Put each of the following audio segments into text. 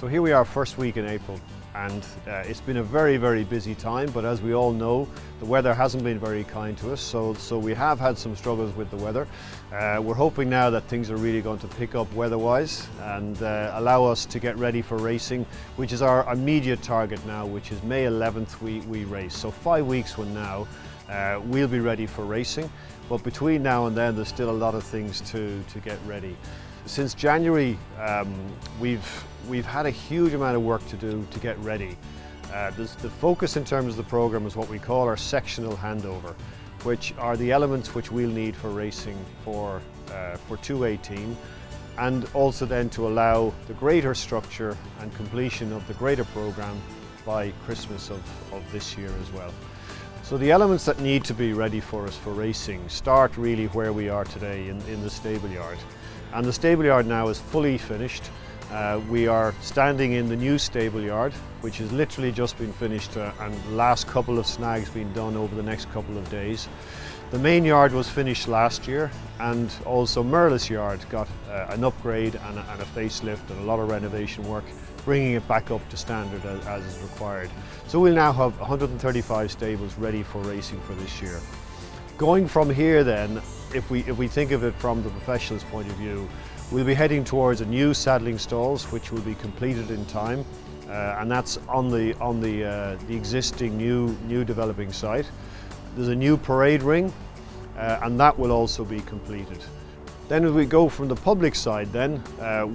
So here we are, first week in April, and it's been a very, very busy time, but as we all know, the weather hasn't been very kind to us, so we have had some struggles with the weather. We're hoping now that things are really going to pick up weather-wise and allow us to get ready for racing, which is our immediate target now, which is May 11th we race. So 5 weeks from now, we'll be ready for racing, but between now and then there's still a lot of things to get ready. Since January, we've had a huge amount of work to do to get ready. The focus in terms of the program is what we call our sectional handover, which are the elements which we'll need for racing for 2018, and also then to allow the greater structure and completion of the greater program by Christmas of this year as well. So the elements that need to be ready for us for racing start really where we are today in the stable yard. And the stable yard now is fully finished. We are standing in the new stable yard, which has literally just been finished, and the last couple of snags being done over the next couple of days. The main yard was finished last year, and also Merlis yard got an upgrade and a facelift and a lot of renovation work, bringing it back up to standard as is required. So we'll now have 135 stables ready for racing for this year. Going from here then, if we think of it from the professional's point of view, we'll be heading towards a new saddling stalls, which will be completed in time, and that's on the existing new developing site. There's a new parade ring, and that will also be completed. Then as we go from the public side then,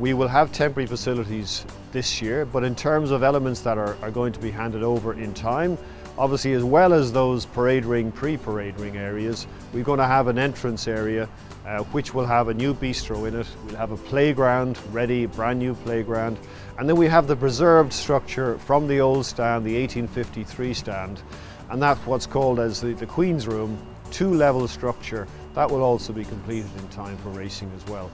we will have temporary facilities this year, but in terms of elements that are going to be handed over in time, obviously, as well as those parade ring, pre-parade ring areas, we're going to have an entrance area which will have a new bistro in it. We'll have a playground ready, a brand new playground. And then we have the preserved structure from the old stand, the 1853 stand. And that's what's called as the Queen's Room, two-level structure. That will also be completed in time for racing as well.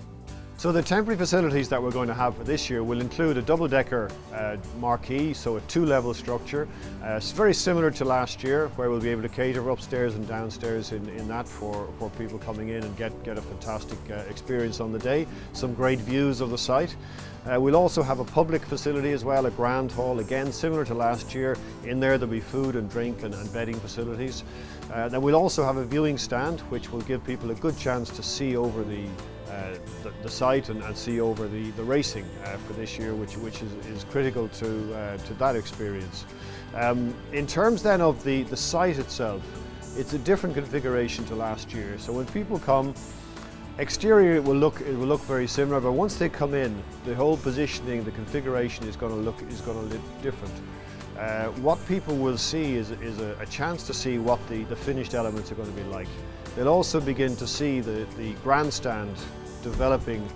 So the temporary facilities that we're going to have for this year will include a double-decker marquee, so a two-level structure. It's very similar to last year, where we'll be able to cater upstairs and downstairs in that for people coming in and get a fantastic experience on the day. Some great views of the site. We'll also have a public facility as well, a grand hall, again similar to last year. In there there'll be food and drink and bedding facilities. Then we'll also have a viewing stand, which will give people a good chance to see over the site and see over the racing for this year, which is critical to that experience. In terms then of the site itself, it's a different configuration to last year. So when people come, exterior it will look very similar, but once they come in, the whole positioning, the configuration is going to look different. What people will see is a chance to see what the finished elements are going to be like. They'll also begin to see the grandstand developing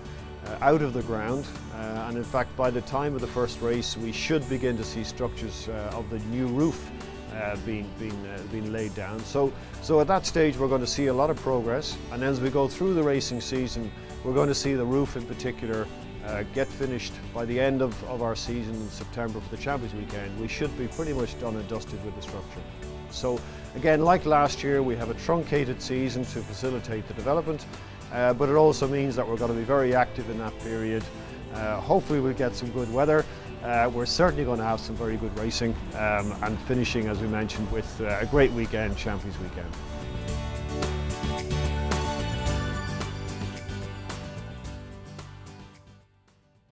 out of the ground, and in fact by the time of the first race we should begin to see structures of the new roof being laid down. So at that stage we're going to see a lot of progress, and as we go through the racing season we're going to see the roof in particular get finished by the end of our season in September for the Champions Weekend. We should be pretty much done and dusted with the structure. So again, like last year, we have a truncated season to facilitate the development, but it also means that we're going to be very active in that period. Hopefully we'll get some good weather. We're certainly going to have some very good racing, and finishing, as we mentioned, with a great weekend, Champions Weekend.